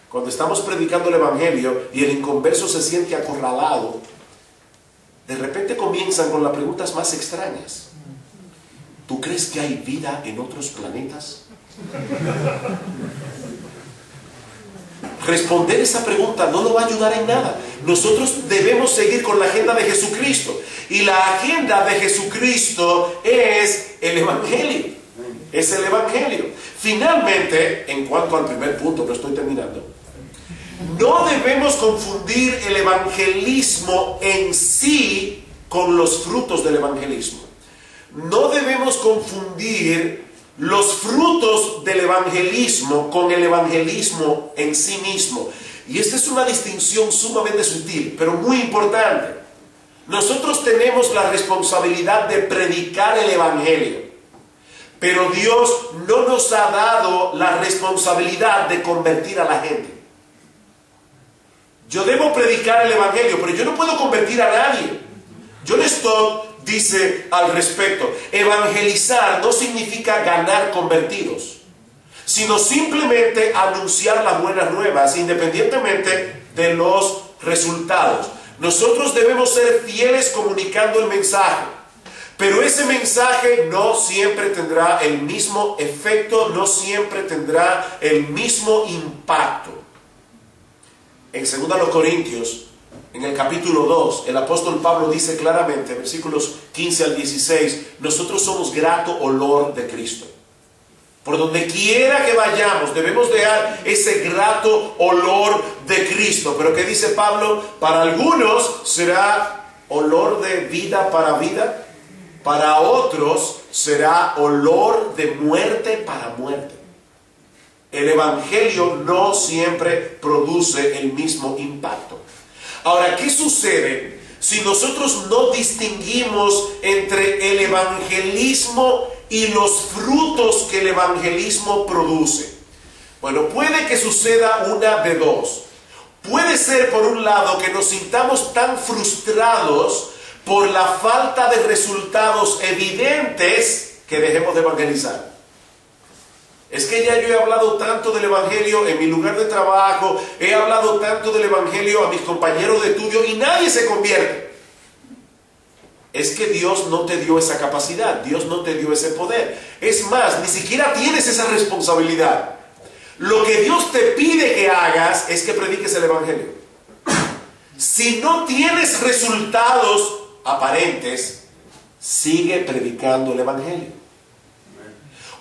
Cuando estamos predicando el Evangelio y el inconverso se siente acorralado, de repente comienzan con las preguntas más extrañas. ¿Tú crees que hay vida en otros planetas? Responder esa pregunta no lo va a ayudar en nada. Nosotros debemos seguir con la agenda de Jesucristo. Y la agenda de Jesucristo es el Evangelio. Es el Evangelio. Finalmente, en cuanto al primer punto, que estoy terminando, no debemos confundir el evangelismo en sí con los frutos del evangelismo. No debemos confundir los frutos del evangelismo con el evangelismo en sí mismo. Y esta es una distinción sumamente sutil, pero muy importante. Nosotros tenemos la responsabilidad de predicar el evangelio, pero Dios no nos ha dado la responsabilidad de convertir a la gente. Yo debo predicar el evangelio, pero yo no puedo convertir a nadie. John Stott dice al respecto: evangelizar no significa ganar convertidos, sino simplemente anunciar las buenas nuevas, independientemente de los resultados. Nosotros debemos ser fieles comunicando el mensaje, pero ese mensaje no siempre tendrá el mismo efecto, no siempre tendrá el mismo impacto. En 2 Corintios, en el capítulo 2, el apóstol Pablo dice claramente, versículos 15 al 16, nosotros somos grato olor de Cristo. Por donde quiera que vayamos, debemos dejar ese grato olor de Cristo. Pero ¿qué dice Pablo? Para algunos será olor de vida para vida, para otros será olor de muerte para muerte. El evangelio no siempre produce el mismo impacto. Ahora, ¿qué sucede si nosotros no distinguimos entre el evangelismo y los frutos que el evangelismo produce? Bueno, puede que suceda una de dos. Puede ser, por un lado, que nos sintamos tan frustrados por la falta de resultados evidentes que dejemos de evangelizar. Es que ya yo he hablado tanto del evangelio en mi lugar de trabajo, he hablado tanto del evangelio a mis compañeros de estudio y nadie se convierte. Es que Dios no te dio esa capacidad, Dios no te dio ese poder. Es más, ni siquiera tienes esa responsabilidad. Lo que Dios te pide que hagas es que prediques el evangelio. Si no tienes resultados aparentes, sigue predicando el evangelio.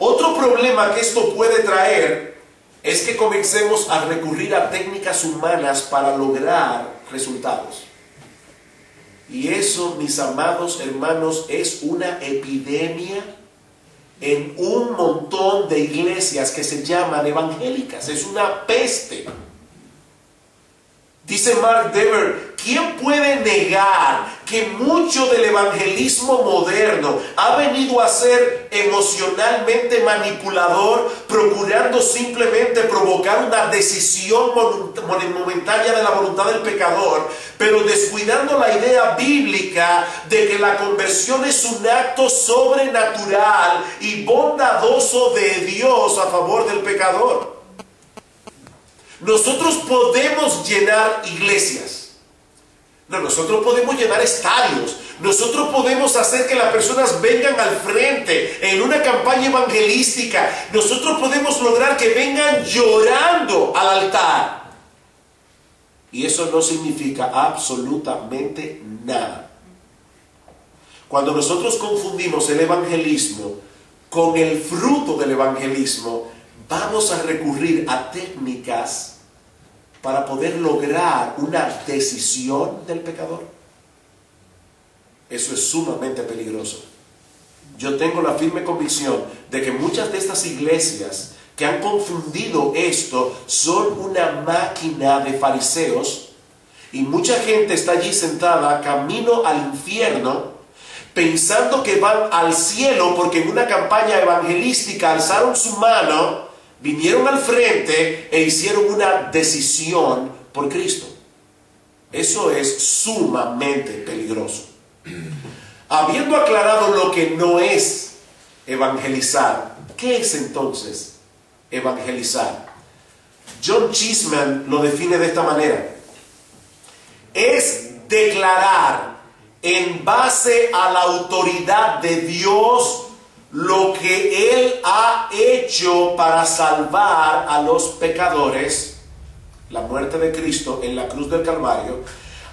Otro problema que esto puede traer es que comencemos a recurrir a técnicas humanas para lograr resultados. Y eso, mis amados hermanos, es una epidemia en un montón de iglesias que se llaman evangélicas. Es una peste. Dice Mark Dever, ¿quién puede negar que mucho del evangelismo moderno ha venido a ser emocionalmente manipulador, procurando simplemente provocar una decisión momentánea de la voluntad del pecador, pero descuidando la idea bíblica de que la conversión es un acto sobrenatural y bondadoso de Dios a favor del pecador? Nosotros podemos llenar iglesias. No, nosotros podemos llenar estadios. Nosotros podemos hacer que las personas vengan al frente en una campaña evangelística. Nosotros podemos lograr que vengan llorando al altar. Y eso no significa absolutamente nada. Cuando nosotros confundimos el evangelismo con el fruto del evangelismo, vamos a recurrir a técnicas para poder lograr una decisión del pecador. Eso es sumamente peligroso. Yo tengo la firme convicción de que muchas de estas iglesias que han confundido esto son una máquina de fariseos, y mucha gente está allí sentada camino al infierno pensando que van al cielo porque en una campaña evangelística alzaron su mano, vinieron al frente e hicieron una decisión por Cristo. Eso es sumamente peligroso. Habiendo aclarado lo que no es evangelizar, ¿qué es entonces evangelizar? John Cheeseman lo define de esta manera: es declarar en base a la autoridad de Dios lo que Él ha hecho para salvar a los pecadores, la muerte de Cristo en la cruz del Calvario,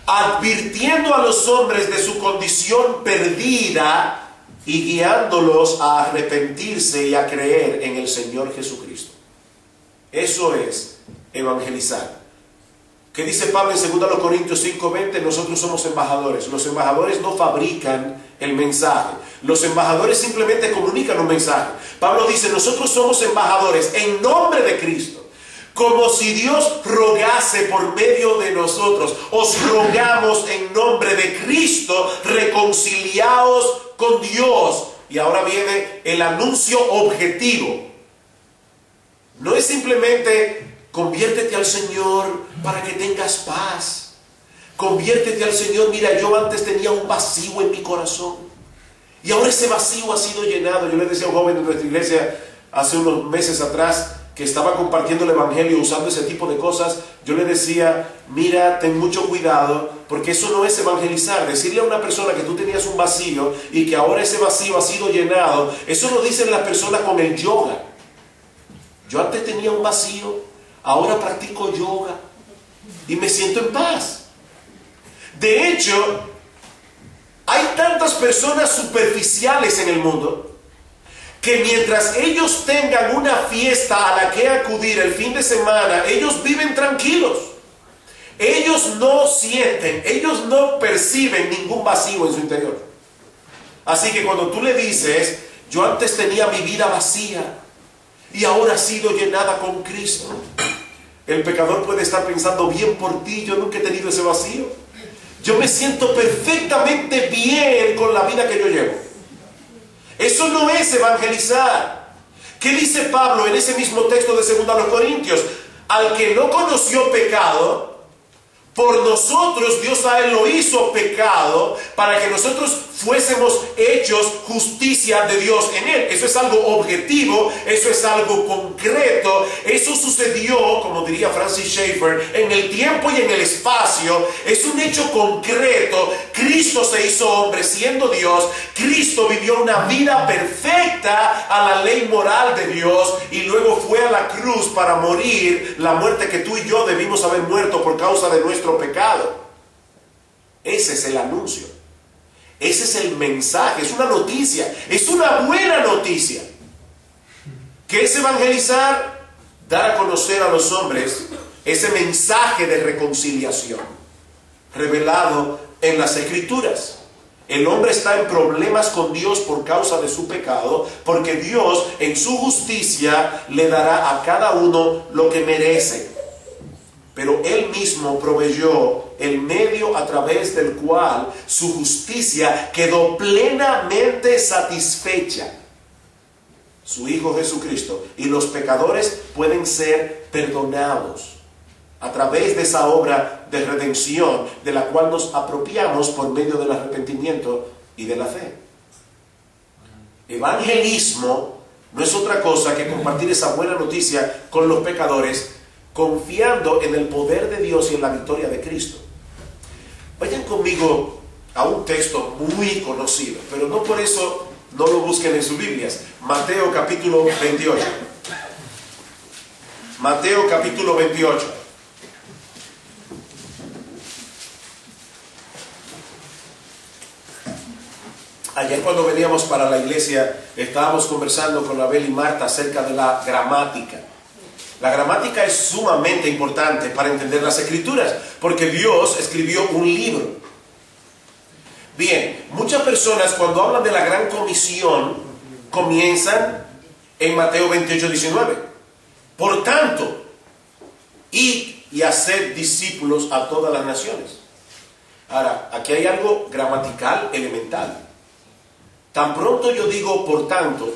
advirtiendo a los hombres de su condición perdida y guiándolos a arrepentirse y a creer en el Señor Jesucristo. Eso es evangelizar. ¿Qué dice Pablo en 2 Corintios 5:20? Nosotros somos embajadores. Los embajadores no fabrican el mensaje. Los embajadores simplemente comunican un mensaje. Pablo dice, nosotros somos embajadores en nombre de Cristo. Como si Dios rogase por medio de nosotros. Os rogamos en nombre de Cristo, reconciliaos con Dios. Y ahora viene el anuncio objetivo. No es simplemente conviértete al Señor para que tengas paz. Conviértete al Señor. Mira, yo antes tenía un vacío en mi corazón y ahora ese vacío ha sido llenado. Yo le decía a un joven de nuestra iglesia hace unos meses atrás que estaba compartiendo el evangelio usando ese tipo de cosas. Yo le decía, mira, ten mucho cuidado, porque eso no es evangelizar. Decirle a una persona que tú tenías un vacío y que ahora ese vacío ha sido llenado, eso lo dicen las personas con el yoga. Yo antes tenía un vacío, ahora practico yoga y me siento en paz. De hecho, hay tantas personas superficiales en el mundo que mientras ellos tengan una fiesta a la que acudir el fin de semana, ellos viven tranquilos. Ellos no sienten, ellos no perciben ningún vacío en su interior. Así que cuando tú le dices, yo antes tenía mi vida vacía y ahora ha sido llenada con Cristo, el pecador puede estar pensando, bien por ti, yo nunca he tenido ese vacío. Yo me siento perfectamente bien con la vida que yo llevo. Eso no es evangelizar. ¿Qué dice Pablo en ese mismo texto de 2 Corintios? Al que no conoció pecado, por nosotros Dios a él lo hizo pecado para que nosotros fuésemos hechos justicia de Dios en él. Eso es algo objetivo, eso es algo concreto. Eso sucedió, como diría Francis Schaeffer, en el tiempo y en el espacio. Es un hecho concreto. Cristo se hizo hombre siendo Dios. Cristo vivió una vida perfecta a la ley moral de Dios y luego fue a la cruz para morir la muerte que tú y yo debimos haber muerto por causa de nuestro pecado. Ese es el anuncio. Ese es el mensaje, es una noticia, es una buena noticia. ¿Qué es evangelizar? Dar a conocer a los hombres ese mensaje de reconciliación revelado en las Escrituras. El hombre está en problemas con Dios por causa de su pecado, porque Dios en su justicia le dará a cada uno lo que merece. Pero Él mismo proveyó el medio a través del cual su justicia quedó plenamente satisfecha. Su Hijo Jesucristo. Y los pecadores pueden ser perdonados a través de esa obra de redención de la cual nos apropiamos por medio del arrepentimiento y de la fe. Evangelismo no es otra cosa que compartir esa buena noticia con los pecadores, confiando en el poder de Dios y en la victoria de Cristo. Vayan conmigo a un texto muy conocido, pero no por eso no lo busquen en sus Biblias. Mateo capítulo 28. Mateo capítulo 28. Ayer cuando veníamos para la iglesia estábamos conversando con Abel y Marta acerca de la gramática. La gramática es sumamente importante para entender las Escrituras, porque Dios escribió un libro. Bien, muchas personas cuando hablan de la gran comisión comienzan en Mateo 28, 19. Por tanto, id y haced discípulos a todas las naciones. Ahora, aquí hay algo gramatical elemental. Tan pronto yo digo por tanto,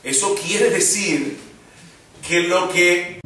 eso quiere decir que lo que